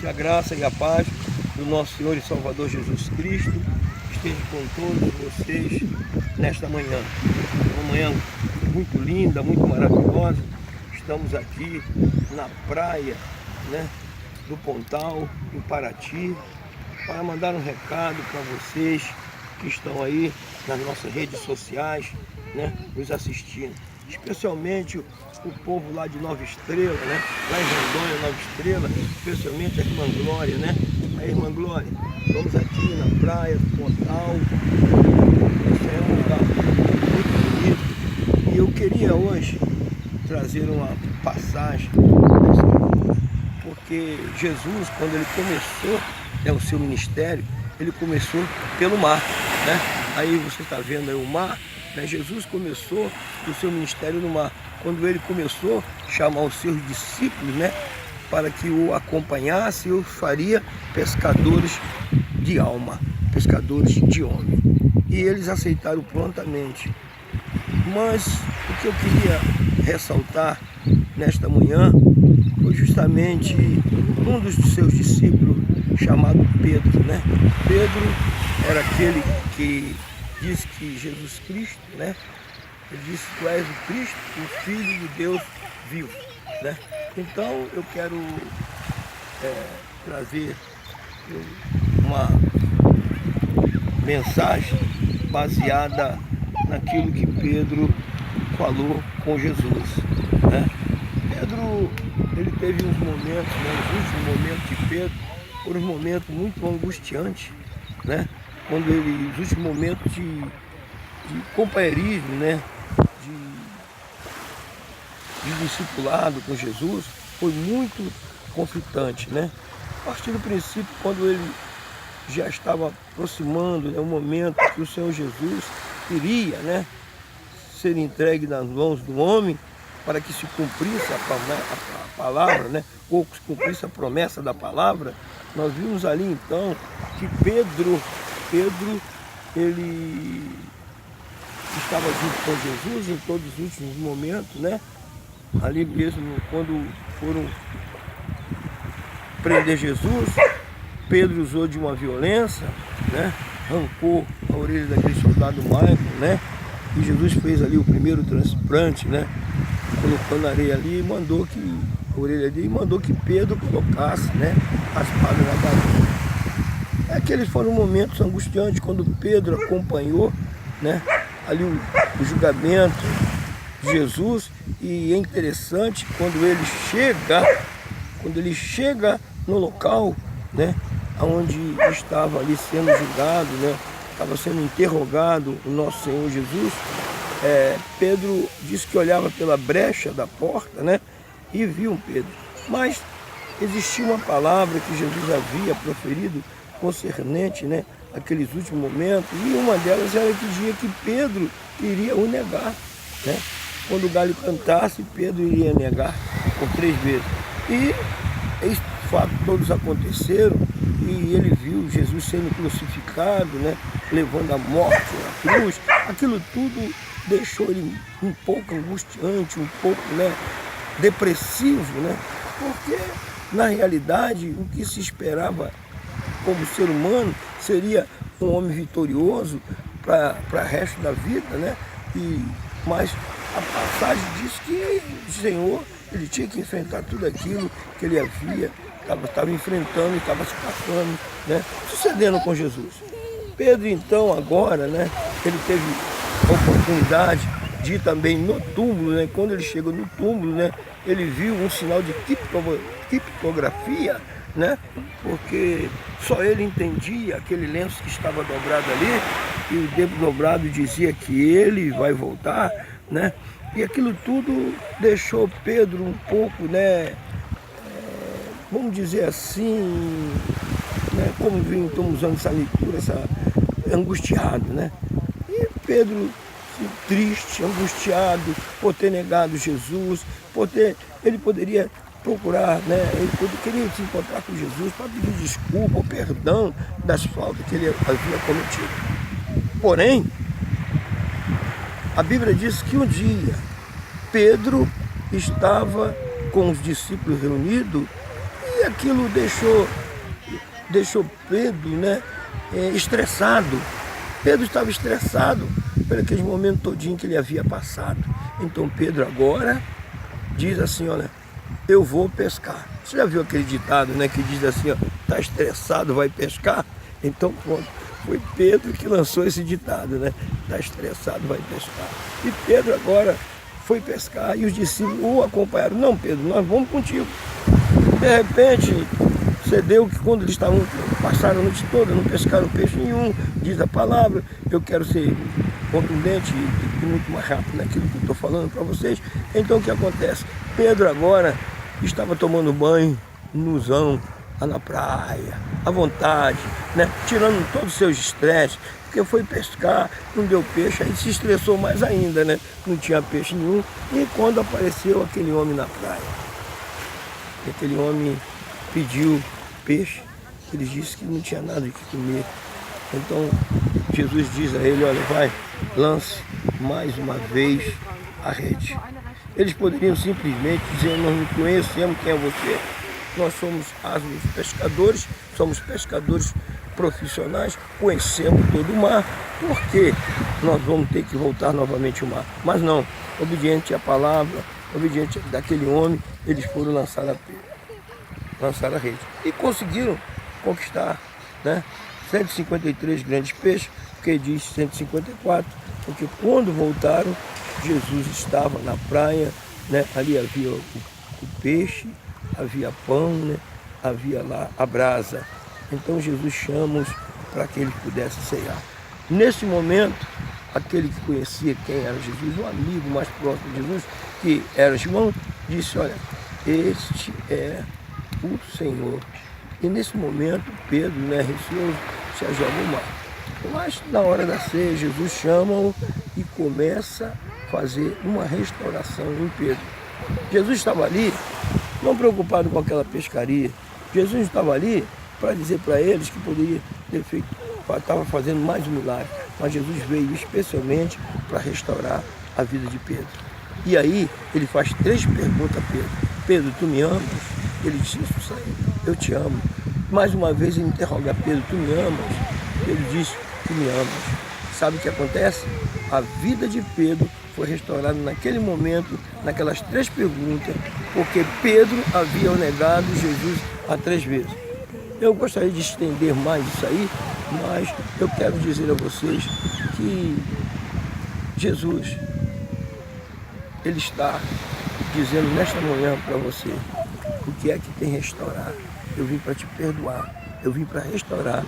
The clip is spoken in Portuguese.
Que a graça e a paz do nosso Senhor e Salvador Jesus Cristo esteja com todos vocês nesta manhã. Uma manhã muito linda, muito maravilhosa. Estamos aqui na praia, né, do Pontal, em Paraty, para mandar um recado para vocês que estão aí nas nossas redes sociais, né, nos assistindo. Especialmente o povo lá de Nova Estrela, né, lá em Rondônia, Nova Estrela, especialmente a irmã Glória, né? A irmã Glória, estamos aqui na praia do Pontal. Esse é um lugar muito bonito. E eu queria hoje trazer uma passagem da Escritura, porque Jesus, quando ele começou, né, o seu ministério, ele começou pelo mar, né? Aí você está vendo aí o mar, né? Jesus começou o seu ministério no mar. Quando ele começou a chamar os seus discípulos, né, para que o acompanhasse, eu faria pescadores de alma, pescadores de homem. E eles aceitaram prontamente. Mas o que eu queria ressaltar nesta manhã foi justamente um dos seus discípulos, chamado Pedro, né? Pedro era aquele que disse que Jesus Cristo, né? Ele disse: tu és o Cristo, o Filho de Deus vivo, né? Então eu quero trazer uma mensagem baseada naquilo que Pedro falou com Jesus, né? Pedro, ele teve uns momentos, né, os últimos momentos de Pedro foram uns momentos muito angustiantes, né? Quando ele, os últimos momentos de companheirismo, né, de discipulado com Jesus, foi muito conflitante, né? A partir do princípio, quando ele já estava aproximando, né, o momento que o Senhor Jesus iria, né, ser entregue nas mãos do homem, para que se cumprisse a palavra, né, ou se cumprisse a promessa da palavra, nós vimos ali então que Pedro, ele estava junto com Jesus em todos os últimos momentos, né? Ali mesmo, quando foram prender Jesus, Pedro usou de uma violência, né? Arrancou a orelha daquele soldado Michael, né? E Jesus fez ali o primeiro transplante, né? Colocou na areia ali e mandou que a orelha ali, e mandou que Pedro colocasse, né, a espada na barriga. Aqueles foram momentos angustiantes quando Pedro acompanhou, né, ali o julgamento de Jesus. E é interessante quando ele chega no local, né, onde estava ali sendo julgado, né, estava sendo interrogado o nosso Senhor Jesus. Pedro disse que olhava pela brecha da porta, né, e viu Pedro. Mas existia uma palavra que Jesus havia proferido concernente, né, aqueles últimos momentos, e uma delas era que dizia que Pedro iria o negar, né? Quando o galho cantasse, Pedro iria negar por 3 vezes. E esses fatos todos aconteceram, e ele viu Jesus sendo crucificado, né, levando a morte na cruz. Aquilo tudo deixou ele um pouco angustiante, um pouco, né, depressivo, né? Porque na realidade o que se esperava como ser humano seria um homem vitorioso para o resto da vida, né? Mas a passagem diz que o Senhor, ele tinha que enfrentar tudo aquilo que ele estava enfrentando e estava se passando, né, sucedendo com Jesus. Pedro então agora, né, ele teve a oportunidade de ir também no túmulo, né? Quando ele chegou no túmulo, né, ele viu um sinal de criptografia, né, porque só ele entendia aquele lenço que estava dobrado ali, e o dedo dobrado dizia que ele vai voltar, né? E aquilo tudo deixou Pedro um pouco, né, vamos dizer assim, né, como estamos usando essa leitura, angustiado, né? E Pedro triste, angustiado por ter negado Jesus, ele poderia procurar, né, queria se encontrar com Jesus para pedir desculpa ou perdão das faltas que ele havia cometido. Porém, a Bíblia diz que um dia Pedro estava com os discípulos reunidos, e aquilo deixou Pedro, né, estressado. Pedro estava estressado por aquele momento todinho que ele havia passado. Então Pedro agora diz assim, olha, eu vou pescar. Você já viu aquele ditado, né, que diz assim, ó, tá estressado, vai pescar? Então pronto, foi Pedro que lançou esse ditado, né? Tá estressado, vai pescar. E Pedro agora foi pescar e os discípulos o acompanharam. Não, Pedro, nós vamos contigo. De repente, sucedeu que quando eles passaram a noite toda, não pescaram peixe nenhum, diz a palavra. Eu quero ser contundente e muito mais rápido naquilo que eu estou falando para vocês. Então o que acontece? Pedro agora estava tomando banho nuzão, lá na praia, à vontade, né? Tirando todos os seus estresses, porque foi pescar, não deu peixe, aí se estressou mais ainda, né? Não tinha peixe nenhum. E quando apareceu aquele homem na praia, aquele homem pediu peixe, ele disse que não tinha nada de comer. Então Jesus diz a ele, olha, vai, lance mais uma vez a rede. Eles poderiam simplesmente dizer, nós não conhecemos quem é você, nós somos árvores pescadores, somos pescadores profissionais, conhecemos todo o mar, por que nós vamos ter que voltar novamente ao mar? Mas não, obediente à palavra, obediente daquele homem, eles foram lançar a rede. E conseguiram conquistar, né, 153 grandes peixes, porque diz 154, porque quando voltaram, Jesus estava na praia, né, ali havia o peixe, havia pão, né, havia lá a brasa. Então Jesus chama-os para que eles pudessem ceiar. Nesse momento, aquele que conhecia quem era Jesus, um amigo mais próximo de Jesus, que era João, disse, olha, este é o Senhor. E nesse momento, Pedro, né, receoso, se joga no mar. Mas na hora da ceia, Jesus chama-o e começa a fazer uma restauração em Pedro. Jesus estava ali, não preocupado com aquela pescaria. Jesus estava ali para dizer para eles que poderia ter feito, estava fazendo mais um milagre. Mas Jesus veio especialmente para restaurar a vida de Pedro. E aí ele faz 3 perguntas a Pedro. Pedro, tu me amas? Ele disse, isso aí, eu te amo. Mais uma vez ele interroga Pedro, tu me amas? Ele disse, tu me amas. Sabe o que acontece? A vida de Pedro foi restaurada naquele momento, naquelas 3 perguntas, porque Pedro havia negado Jesus a 3 vezes. Eu gostaria de estender mais isso aí, mas eu quero dizer a vocês que Jesus, Ele está dizendo nesta manhã para você, o que é que tem restaurar? Eu vim para te perdoar, eu vim para restaurar